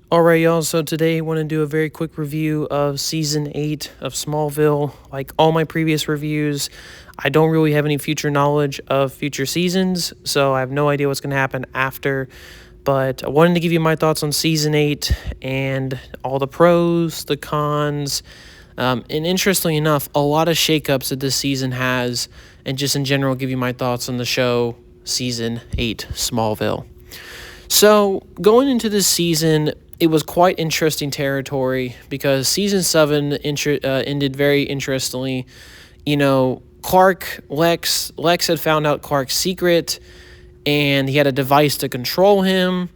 Alright, y'all, so today I want to do a very quick review of Season 8 of Smallville. Like all my previous reviews, I don't really have any future knowledge of future seasons, so I have no idea what's going to happen after. But I wanted to give you my thoughts on Season 8 and all the pros, the cons, and interestingly enough, a lot of shakeups that this season has, and just in general give you my thoughts on the show Season 8 Smallville. So, going into this season, it was quite interesting territory because season 7 ended very interestingly. Lex had found out Clark's secret, and he had a device to control him,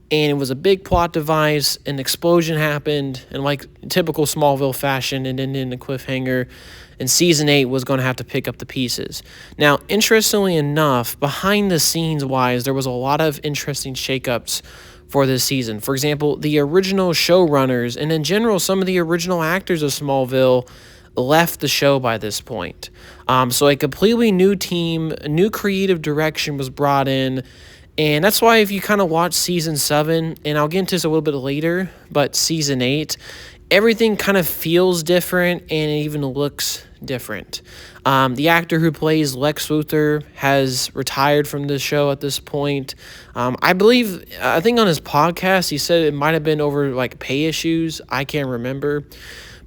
and it was a big plot device. An explosion happened, and like typical Smallville fashion, it ended in a cliffhanger, and season 8 was going to have to pick up the pieces. Now, interestingly enough, behind the scenes wise, there was a lot of interesting shakeups for this season. For example, the original showrunners and in general some of the original actors of Smallville left the show by this point. So a completely new team, a new creative direction was brought in. And that's why if you kind of watch season 7, and I'll get into this a little bit later, but season 8, everything kind of feels different and it even looks different. The actor who plays Lex Luthor has retired from the show at this point. I think on his podcast, he said it might have been over like pay issues. I can't remember.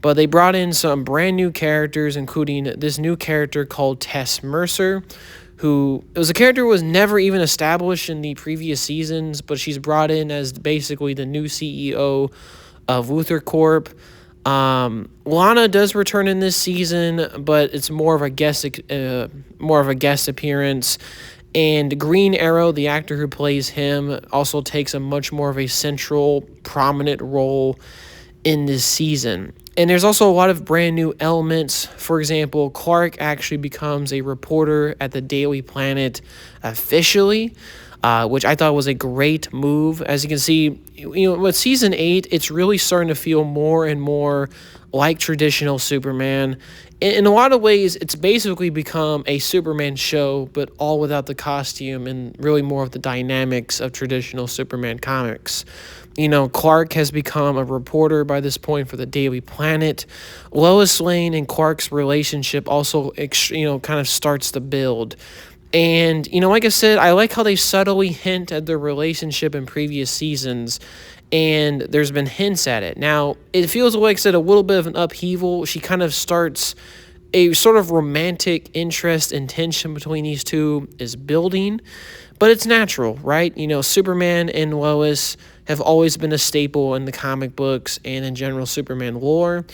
But they brought in some brand new characters, including this new character called Tess Mercer, who it was a character who was never even established in the previous seasons, but she's brought in as basically the new CEO of Luthor Corp. Lana does return in this season, but it's more of a guest appearance. And Green Arrow, the actor who plays him, also takes a much more of a central, prominent role in this season. And there's also a lot of brand new elements. For example, Clark actually becomes a reporter at the Daily Planet officially, which I thought was a great move. As you can see, with season 8, it's really starting to feel more and more like traditional Superman. In a lot of ways, it's basically become a Superman show, but all without the costume and really more of the dynamics of traditional Superman comics. Clark has become a reporter by this point for the Daily Planet. Lois Lane and Clark's relationship also, kind of starts to build. And, like I said, I like how they subtly hint at their relationship in previous seasons, and there's been hints at it. Now, it feels like I said a little bit of an upheaval. She kind of starts a sort of romantic interest and tension between these two is building, but it's natural, right? Superman and Lois have always been a staple in the comic books and in general Superman lore.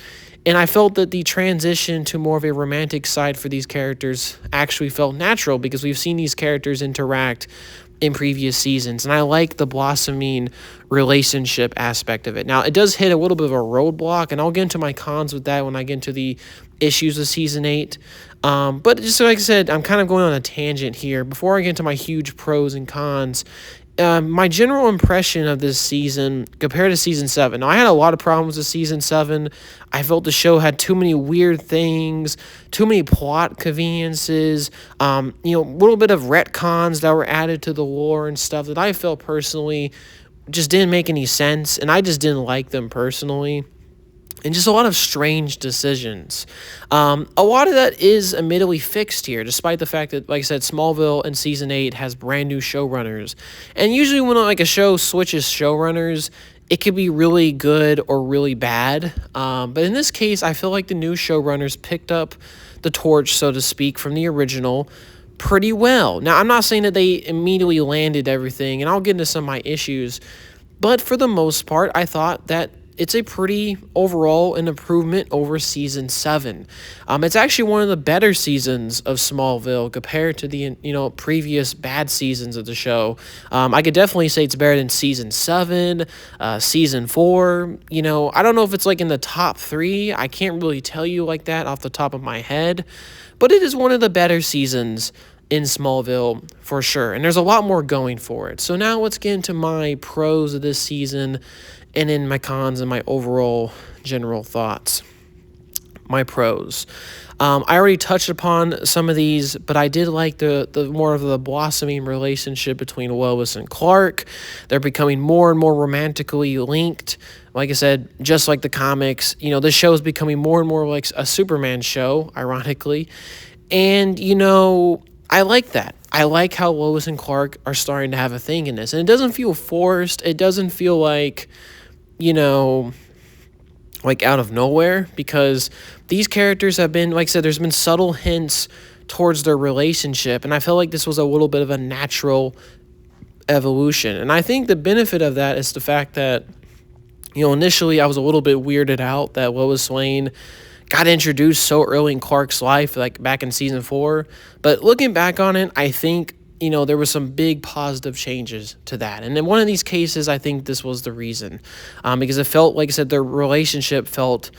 And I felt that the transition to more of a romantic side for these characters actually felt natural because we've seen these characters interact in previous seasons. And I like the blossoming relationship aspect of it. Now, it does hit a little bit of a roadblock, and I'll get into my cons with that when I get into the issues of season 8. But just like I said, I'm kind of going on a tangent here. Before I get into my huge pros and cons, my general impression of this season compared to season 7. Now, I had a lot of problems with season 7. I felt the show had too many weird things, too many plot conveniences, a little bit of retcons that were added to the lore and stuff that I felt personally just didn't make any sense, and I just didn't like them personally. And just a lot of strange decisions. A lot of that is admittedly fixed here, despite the fact that, like I said, Smallville in Season 8 has brand new showrunners. And usually when a show switches showrunners, it could be really good or really bad. But in this case, I feel like the new showrunners picked up the torch, so to speak, from the original pretty well. Now, I'm not saying that they immediately landed everything, and I'll get into some of my issues. But for the most part, I thought that it's a pretty overall an improvement over season 7. It's actually one of the better seasons of Smallville compared to the previous bad seasons of the show. I could definitely say it's better than season 7, season 4. I don't know if it's like in the top 3. I can't really tell you like that off the top of my head, but it is one of the better seasons in Smallville for sure, and there's a lot more going for it. So now let's get into my pros of this season and in my cons and my overall general thoughts. my pros. I already touched upon some of these, but I did like the more of the blossoming relationship between Lois and Clark. They're becoming more and more romantically linked. Like I said, just like the comics, this show is becoming more and more like a Superman show, ironically. And, I like that. I like how Lois and Clark are starting to have a thing in this. And it doesn't feel forced. It doesn't feel like, like out of nowhere, because these characters have been, like I said, there's been subtle hints towards their relationship. And I feel like this was a little bit of a natural evolution. And I think the benefit of that is the fact that, initially I was a little bit weirded out that Lois Lane got introduced so early in Clark's life, like back in season 4. But looking back on it, I think, there was some big positive changes to that. And in one of these cases, I think this was the reason, because it felt, like I said, their relationship felt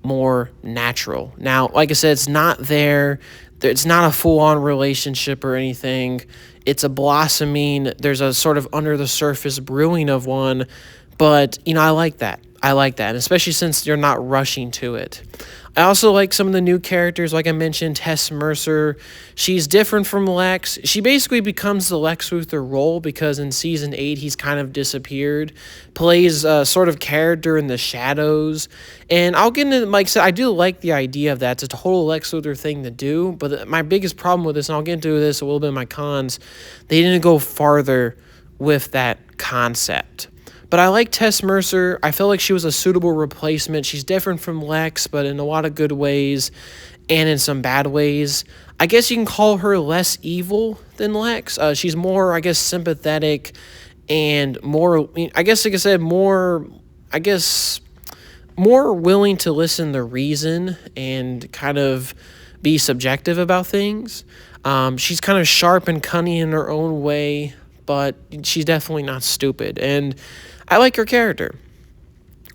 more natural. Now, like I said, it's not there. It's not a full-on relationship or anything. It's a blossoming. There's a sort of under the surface brewing of one. But, I like that. And especially since you're not rushing to it. I also like some of the new characters, like I mentioned, Tess Mercer. She's different from Lex. She basically becomes the Lex Luthor role because in Season 8, he's kind of disappeared. Plays a sort of character in the shadows. And I'll get into, like I said, I do like the idea of that. It's a total Lex Luthor thing to do. But my biggest problem with this, and I'll get into this a little bit in my cons, they didn't go farther with that concept. But I like Tess Mercer. I feel like she was a suitable replacement. She's different from Lex, but in a lot of good ways and in some bad ways. I guess you can call her less evil than Lex. She's more, I guess, sympathetic and more, I guess, like I said, more willing to listen to reason and kind of be subjective about things. She's kind of sharp and cunning in her own way, but she's definitely not stupid. And I like her character.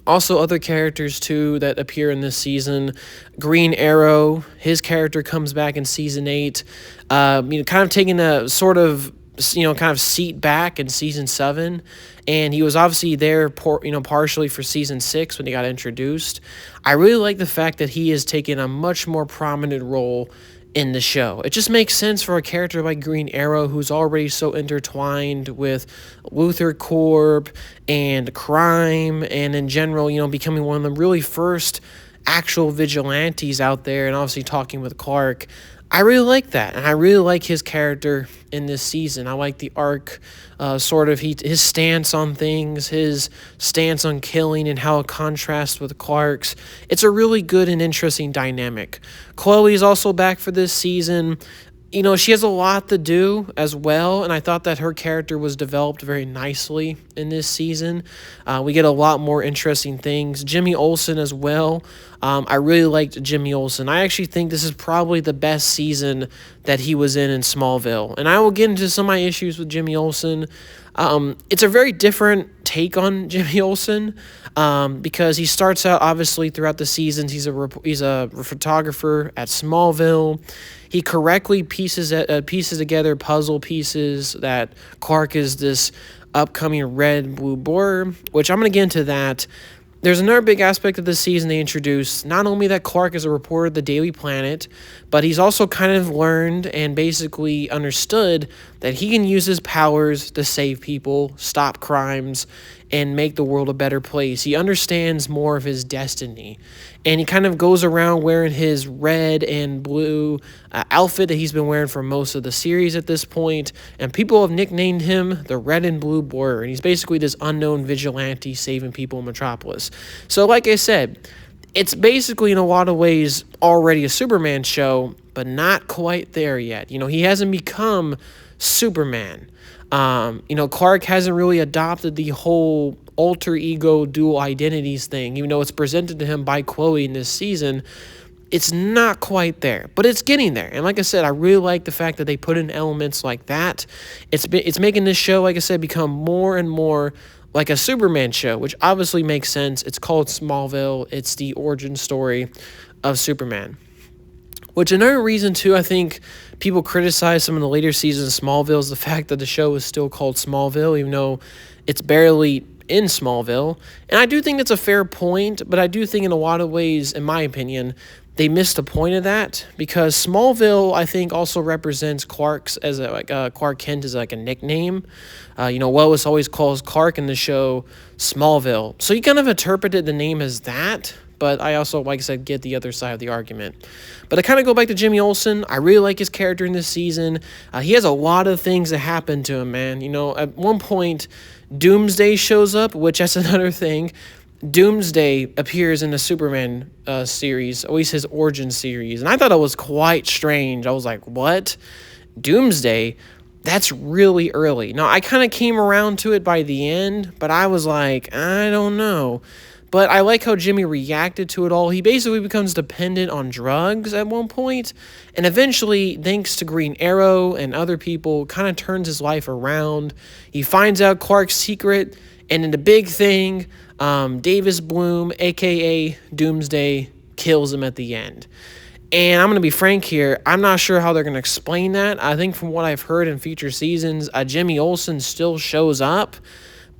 Also, other characters, too, that appear in this season. Green Arrow, his character comes back in Season 8. Kind of taking a sort of, kind of seat back in Season 7. And he was obviously there, partially for Season 6 when he got introduced. I really like the fact that he is taking a much more prominent role in the show. It just makes sense for a character like Green Arrow, who's already so intertwined with Luthor Corp and crime, and in general, becoming one of the really first actual vigilantes out there, and obviously talking with Clark. I really like that, and I really like his character in this season. I like the arc, his stance on things, his stance on killing, and how it contrasts with Clark's. It's a really good and interesting dynamic. Chloe's also back for this season. She has a lot to do as well, and I thought that her character was developed very nicely in this season. We get a lot more interesting things. Jimmy Olsen as well. I really liked Jimmy Olsen. I actually think this is probably the best season that he was in Smallville, and I will get into some of my issues with Jimmy Olsen. It's a very different take on Jimmy Olsen because he starts out, obviously, throughout the seasons, he's a photographer at Smallville. He correctly pieces together puzzle pieces that Clark is this upcoming red blue boar, which I'm going to get into that. There's another big aspect of this season they introduced, not only that Clark is a reporter of the Daily Planet, but he's also kind of learned and basically understood that he can use his powers to save people, stop crimes, and make the world a better place. He understands more of his destiny. And he kind of goes around wearing his red and blue outfit that he's been wearing for most of the series at this point. And people have nicknamed him the Red and Blue Boar. And he's basically this unknown vigilante saving people in Metropolis. So like I said, it's basically in a lot of ways already a Superman show, but not quite there yet. He hasn't become Superman. Clark hasn't really adopted the whole alter ego dual identities thing, even though it's presented to him by Chloe in this season. It's not quite there, but it's getting there. And like I said, I really like the fact that they put in elements like that. It's making this show, like I said, become more and more like a Superman show, which obviously makes sense. It's called Smallville. It's the origin story of Superman. Which another reason, too, I think people criticize some of the later seasons of Smallville is the fact that the show is still called Smallville, even though it's barely in Smallville. And I do think that's a fair point, but I do think in a lot of ways, in my opinion, they missed the point of that because Smallville, I think, also represents Clark's as Clark Kent is like a nickname. Lois always calls Clark in the show Smallville, so you kind of interpreted the name as that. But I also, like I said, get the other side of the argument. But I kind of go back to Jimmy Olsen. I really like his character in this season. He has a lot of things that happen to him, man. At one point, Doomsday shows up, which that's another thing. Doomsday appears in the Superman series, at least his origin series. And I thought it was quite strange. I was like, what? Doomsday? That's really early. Now, I kind of came around to it by the end, but I was like, I don't know. But I like how Jimmy reacted to it all. He basically becomes dependent on drugs at one point, and eventually, thanks to Green Arrow and other people, kind of turns his life around. He finds out Clark's secret, and in the big thing, Davis Bloom, a.k.a. Doomsday, kills him at the end. And I'm going to be frank here, I'm not sure how they're going to explain that. I think from what I've heard in future seasons, Jimmy Olsen still shows up,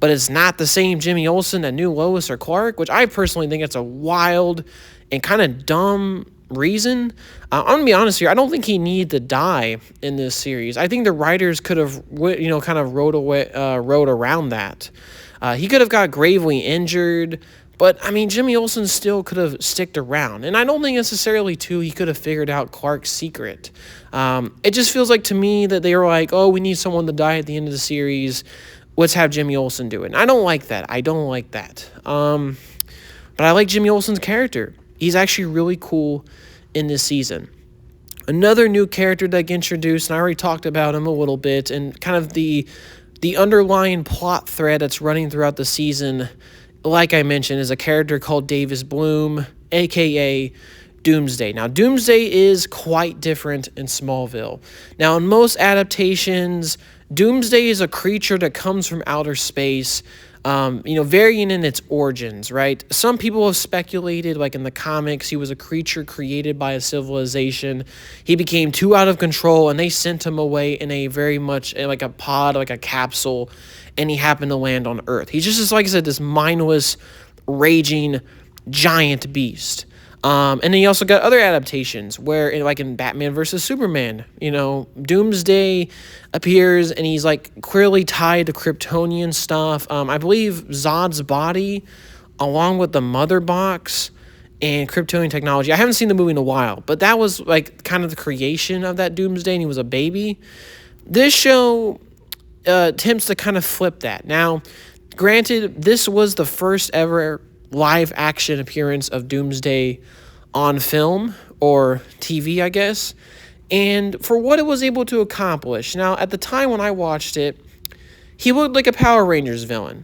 but it's not the same Jimmy Olsen that knew Lois or Clark, which I personally think it's a wild and kind of dumb reason. I'm going to be honest here, I don't think he needed to die in this series. I think the writers could have, kind of wrote around that. He could have got gravely injured, but, Jimmy Olsen still could have sticked around. And I don't think necessarily, too, he could have figured out Clark's secret. It just feels like to me that they were like, oh, we need someone to die at the end of the series. Let's have Jimmy Olsen do it. And I don't like that. But I like Jimmy Olsen's character. He's actually really cool in this season. Another new character that gets introduced, and I already talked about him a little bit, and kind of the underlying plot thread that's running throughout the season, like I mentioned, is a character called Davis Bloom, a.k.a. Doomsday. Now, Doomsday is quite different in Smallville. Now, in most adaptations, Doomsday is a creature that comes from outer space, varying in its origins, right? Some people have speculated, like in the comics, he was a creature created by a civilization. He became too out of control, and they sent him away in a very much like a pod, like a capsule, and he happened to land on Earth. He's just, like I said, this mindless, raging, giant beast. And then you also got other adaptations where, like in Batman versus Superman, Doomsday appears and he's like clearly tied to Kryptonian stuff. I believe Zod's body, along with the mother box and Kryptonian technology. I haven't seen the movie in a while, but that was like kind of the creation of that Doomsday, and he was a baby. This show attempts to kind of flip that. Now, granted, this was the first ever live action appearance of Doomsday on film or TV, I guess, and for what it was able to accomplish. Now, at the time when I watched it, he looked like a Power Rangers villain.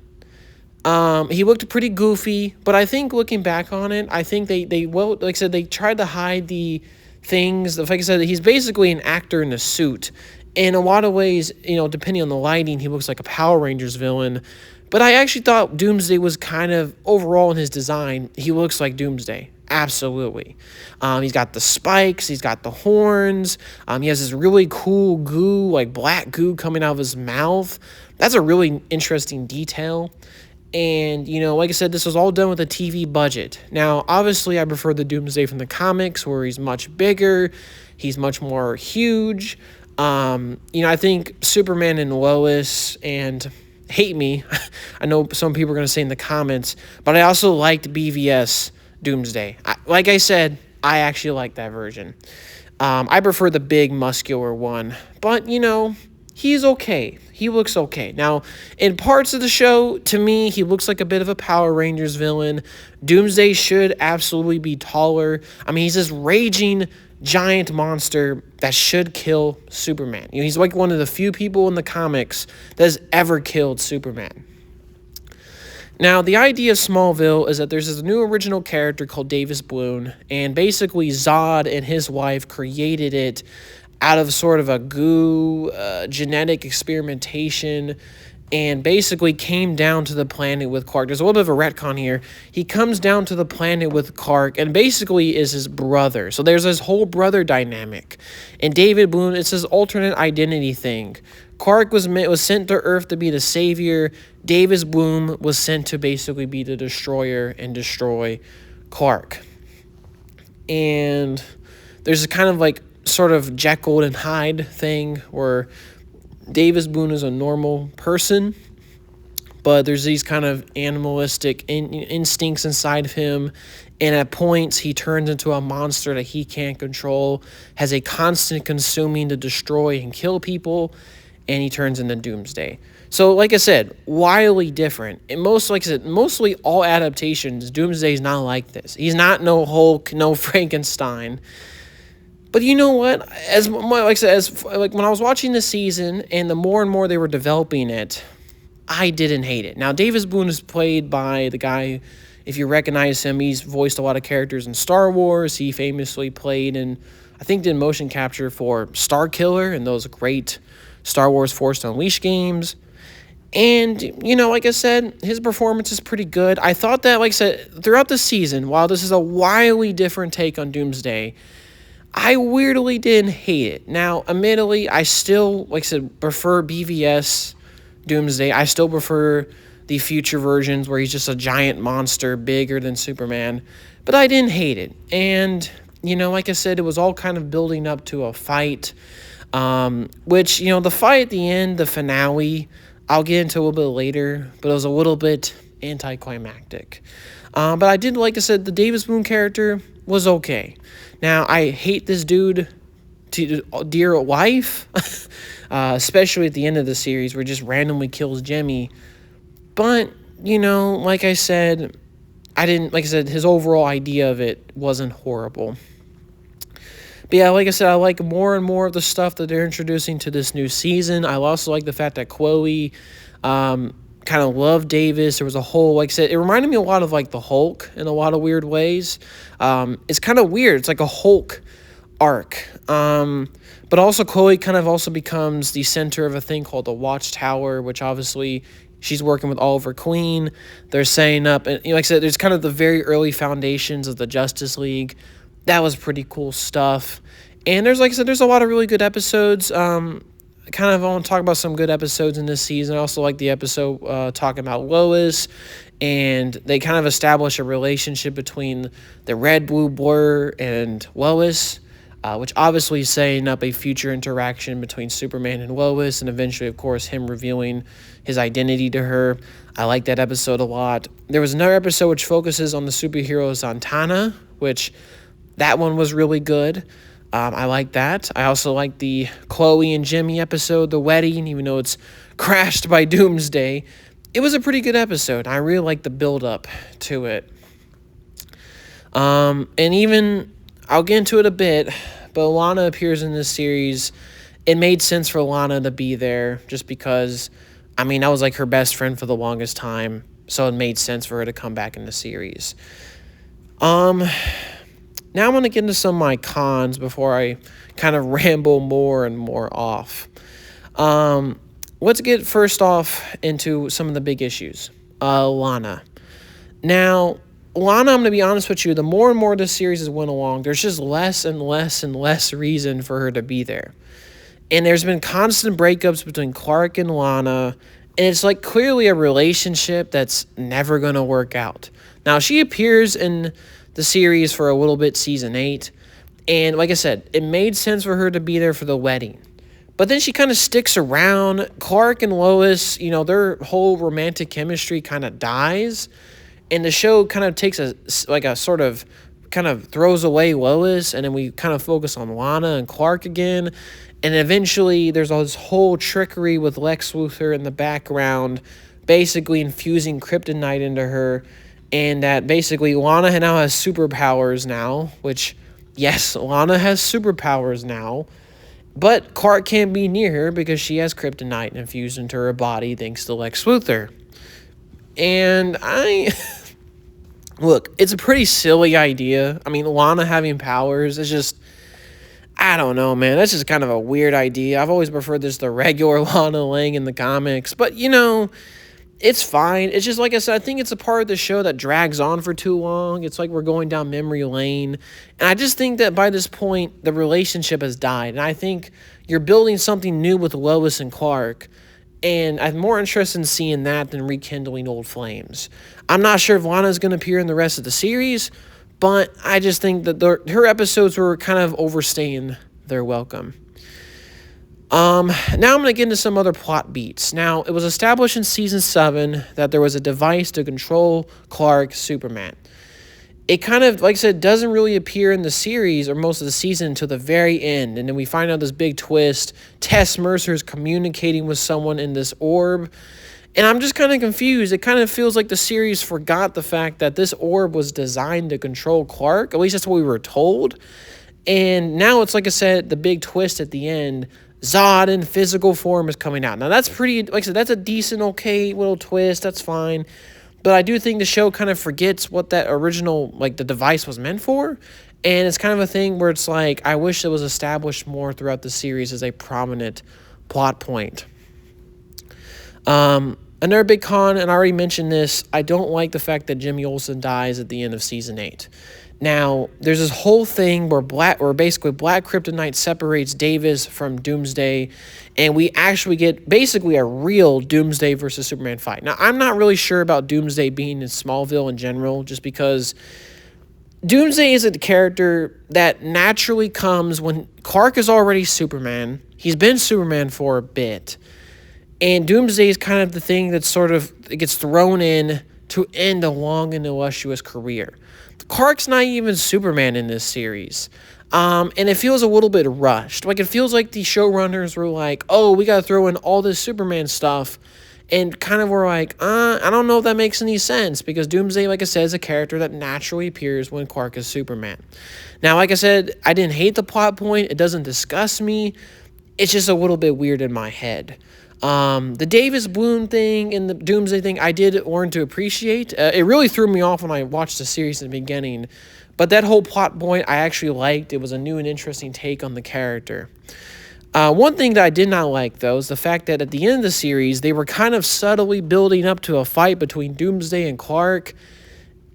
He looked pretty goofy, but I think looking back on it, I think they like I said, they tried to hide the things. Like I said, he's basically an actor in a suit. In a lot of ways, depending on the lighting, he looks like a Power Rangers villain. But I actually thought Doomsday was kind of, overall in his design, he looks like Doomsday. Absolutely. He's got the spikes, he's got the horns, he has this really cool goo, like black goo coming out of his mouth. That's a really interesting detail. And, like I said, this was all done with a TV budget. Now, obviously, I prefer the Doomsday from the comics, where he's much bigger, he's much more huge. I think Superman and Lois and... hate me. I know some people are going to say in the comments, but I also liked BVS Doomsday. Like I said, I actually like that version. I prefer the big muscular one, but he's okay. He looks okay. Now, in parts of the show, to me, he looks like a bit of a Power Rangers villain. Doomsday should absolutely be taller. He's this raging giant monster that should kill Superman. He's like one of the few people in the comics that has ever killed Superman. Now, the idea of Smallville is that there's this new original character called Davis Bloom, and basically Zod and his wife created it out of sort of a goo, genetic experimentation, and basically came down to the planet with Clark. There's a little bit of a retcon here. He comes down to the planet with Clark and basically is his brother. So there's this whole brother dynamic. And David Bloom, it's this alternate identity thing. Clark was sent to Earth to be the savior. Davis Bloom was sent to basically be the destroyer and destroy Clark. and there's a kind of like sort of Jekyll and Hyde thing where Davis Boone is a normal person, but there's these kind of animalistic instincts inside of him, and at points he turns into a monster that he can't control, has a constant consuming to destroy and kill people, and he turns into Doomsday. So, like I said, wildly different. And mostly all adaptations, Doomsday's not like this. He's not no Hulk, no Frankenstein. But you know what? Like when I was watching the season, and the more and more they were developing it, I didn't hate it. Now, Davis Boone is played by the guy, if you recognize him, he's voiced a lot of characters in Star Wars. He famously played in, I think, did motion capture for Starkiller and those great Star Wars Force Unleashed games. And, like I said, his performance is pretty good. I thought that, like I said, throughout the season, while this is a wildly different take on Doomsday, I weirdly didn't hate it. Now, admittedly, I still, like I said, prefer BVS Doomsday. I still prefer the future versions where he's just a giant monster bigger than Superman. But I didn't hate it. And, like I said, it was all kind of building up to a fight. Which, the fight at the end, the finale, I'll get into a little bit later. But it was a little bit anticlimactic. But I did, like I said, the Davis Boone character was okay. Now, I hate this dude to dear life, especially at the end of the series where he just randomly kills Jimmy. But, like I said, his overall idea of it wasn't horrible. But yeah, like I said, I like more and more of the stuff that they're introducing to this new season. I also like the fact that Chloe kind of loved Davis. There was a whole, like I said, it reminded me a lot of like the Hulk in a lot of weird ways. It's kind of weird. It's like a Hulk arc. But also Chloe kind of also becomes the center of a thing called the Watchtower, which obviously she's working with Oliver Queen. They're setting up, and like I said, there's kind of the very early foundations of the Justice League. That was pretty cool stuff. And there's, like I said, there's a lot of really good episodes. I want to talk about some good episodes in this season. I also like the episode talking about Lois, and they kind of establish a relationship between the Red Blue Blur and Lois, which obviously is setting up a future interaction between Superman and Lois, and eventually, of course, him revealing his identity to her. I like that episode a lot. There was another episode which focuses on the superhero Zatanna, which that one was really good. I like that. I also like the Chloe and Jimmy episode, the wedding, even though it's crashed by Doomsday. It was a pretty good episode. I really like the build-up to it. And even, I'll get into it a bit, but Lana appears in this series. It made sense for Lana to be there just because, I was like her best friend for the longest time, so it made sense for her to come back in the series. Now I'm going to get into some of my cons before I kind of ramble more and more off. Let's get first off into some of the big issues. Lana. Now, Lana, I'm going to be honest with you, the more and more this series has went along, there's just less and less and less reason for her to be there. And there's been constant breakups between Clark and Lana, and it's like clearly a relationship that's never going to work out. Now, she appears in the series for a little bit, season 8. And like I said, it made sense for her to be there for the wedding. But then she kind of sticks around. Clark and Lois, their whole romantic chemistry kind of dies. And the show kind of takes kind of throws away Lois. And then we kind of focus on Lana and Clark again. And eventually there's all this whole trickery with Lex Luthor in the background, basically infusing kryptonite into her. And that basically Lana now has superpowers now, which, yes, Lana has superpowers now, but Clark can't be near her because she has kryptonite infused into her body thanks to Lex Luthor. And look, it's a pretty silly idea. Lana having powers is just, I don't know, man. That's just kind of a weird idea. I've always preferred this the regular Lana Lang in the comics, but, it's fine. It's just, like I said, I think it's a part of the show that drags on for too long. It's like we're going down memory lane. And I just think that by this point, the relationship has died. And I think you're building something new with Lois and Clark. And I'm more interested in seeing that than rekindling old flames. I'm not sure if Lana's going to appear in the rest of the series, but I just think that her episodes were kind of overstaying their welcome. Now I'm going to get into some other plot beats. Now, it was established in season 7 that there was a device to control Clark, Superman. It kind of, like I said, doesn't really appear in the series or most of the season until the very end. And then we find out this big twist. Tess Mercer is communicating with someone in this orb. And I'm just kind of confused. It kind of feels like the series forgot the fact that this orb was designed to control Clark. At least that's what we were told. And now it's, like I said, the big twist at the end. Zod in physical form is coming out. Now, that's pretty, like I said, that's a decent, okay little twist. That's fine. But I do think the show kind of forgets what that original, like, the device was meant for. And it's kind of a thing where it's like, I wish it was established more throughout the series as a prominent plot point. Another big con, and I already mentioned this, I don't like the fact that Jimmy Olsen dies at the end of season 8. Now, there's this whole thing where basically Black Kryptonite separates Davis from Doomsday, and we actually get basically a real Doomsday versus Superman fight. Now, I'm not really sure about Doomsday being in Smallville in general, just because Doomsday is a character that naturally comes when Clark is already Superman. He's been Superman for a bit, and Doomsday is kind of the thing that sort of it gets thrown in to end a long and illustrious career. Clark's not even Superman in this series. And it feels a little bit rushed. Like, it feels like the showrunners were like, oh, we got to throw in all this Superman stuff. And kind of were like, I don't know if that makes any sense. Because Doomsday, like I said, is a character that naturally appears when Clark is Superman. Now, like I said, I didn't hate the plot point. It doesn't disgust me. It's just a little bit weird in my head. The Davis Bloom thing and the Doomsday thing, I did learn to appreciate. It really threw me off when I watched the series in the beginning. But that whole plot point I actually liked. It was a new and interesting take on the character. One thing that I did not like, though, is the fact that at the end of the series, they were kind of subtly building up to a fight between Doomsday and Clark.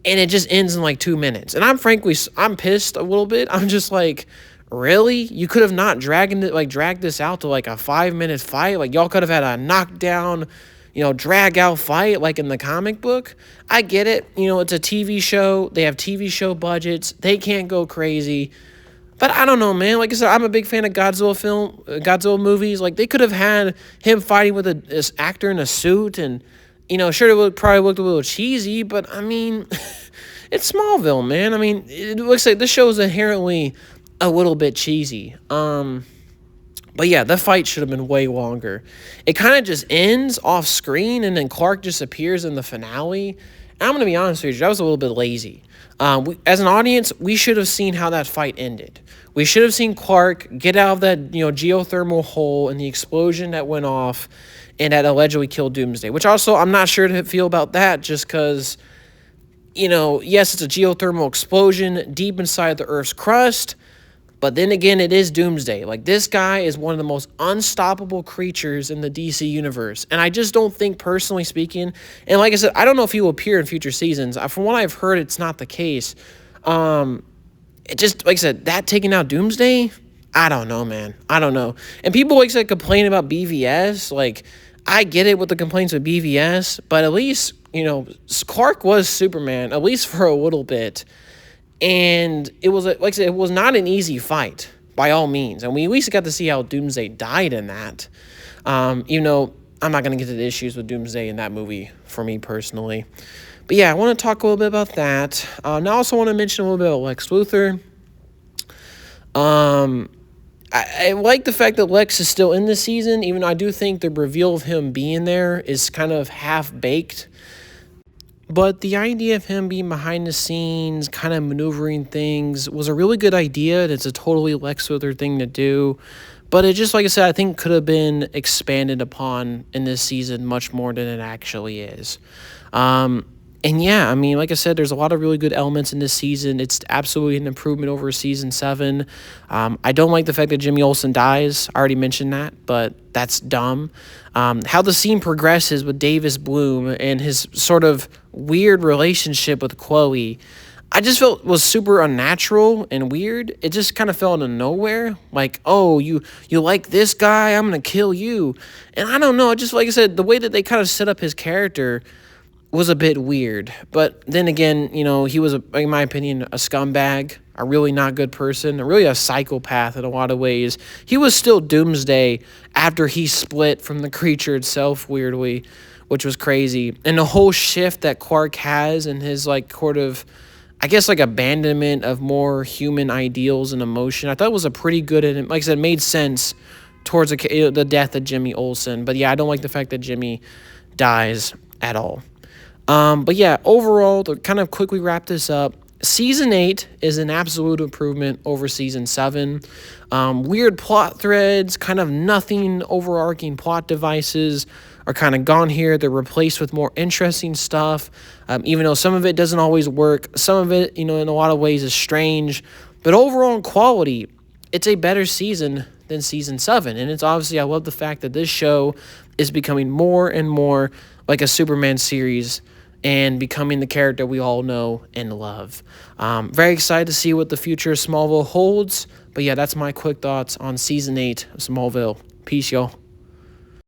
And it just ends in like 2 minutes. And I'm pissed a little bit. I'm just like, really? You could have not dragged this out to like a 5-minute fight? Like, y'all could have had a knockdown, drag out fight like in the comic book? I get it. It's a TV show. They have TV show budgets. They can't go crazy. But I don't know, man. Like I said, I'm a big fan of Godzilla movies. Like, they could have had him fighting with this actor in a suit and, sure, it probably looked a little cheesy, but I mean, it's Smallville, man. I mean, it looks like this show is inherently a little bit cheesy. But yeah, the fight should have been way longer. It kind of just ends off screen, and then Clark just appears in the finale. And I'm going to be honest with you, that was a little bit lazy. As an audience, we should have seen how that fight ended. We should have seen Clark get out of that, geothermal hole and the explosion that went off and that allegedly killed Doomsday. Which also, I'm not sure to feel about that, just because, yes, it's a geothermal explosion deep inside the Earth's crust. But then again, it is Doomsday. Like, this guy is one of the most unstoppable creatures in the DC universe. And I just don't think, personally speaking, and like I said, I don't know if he will appear in future seasons. From what I've heard, it's not the case. It just, like I said, that taking out Doomsday, I don't know, man. I don't know. And people, like I said, complain about BVS. Like, I get it with the complaints with BVS, but at least, Clark was Superman, at least for a little bit. And it was, like I said, it was not an easy fight, by all means. And we at least got to see how Doomsday died in that. I'm not going to get to the issues with Doomsday in that movie, for me personally. But yeah, I want to talk a little bit about that. Now I also want to mention a little bit about Lex Luthor. I like the fact that Lex is still in this season, even though I do think the reveal of him being there is kind of half-baked. But the idea of him being behind the scenes, kind of maneuvering things, was a really good idea. It's a totally Lex Luthor thing to do. But it just, like I said, I think could have been expanded upon in this season much more than it actually is. And yeah, I mean, like I said, there's a lot of really good elements in this season. It's absolutely an improvement over season 7. I don't like the fact that Jimmy Olsen dies. I already mentioned that, but that's dumb. How the scene progresses with Davis Bloom and his sort of weird relationship with Chloe, I just felt was super unnatural and weird. It just kind of fell out of nowhere. Like, oh, you like this guy? I'm going to kill you. And I don't know. Just like I said, the way that they kind of set up his character, was a bit weird. But then again, he was, in my opinion, a scumbag, a really not good person, really a psychopath in a lot of ways. He was still Doomsday after he split from the creature itself, weirdly, which was crazy. And the whole shift that Clark has in his, sort of, I guess, abandonment of more human ideals and emotion, I thought it was a pretty good, and like I said, made sense towards the death of Jimmy Olsen. But yeah, I don't like the fact that Jimmy dies at all. But yeah, overall, to kind of quickly wrap this up, Season 8 is an absolute improvement over Season 7. Weird plot threads, kind of nothing overarching plot devices are kind of gone here. They're replaced with more interesting stuff, even though some of it doesn't always work. Some of it, in a lot of ways is strange. But overall in quality, it's a better season than Season 7. And it's obviously, I love the fact that this show is becoming more and more like a Superman series and becoming the character we all know and love. Very excited to see what the future of Smallville holds. But yeah, that's my quick thoughts on Season 8 of Smallville. Peace, y'all.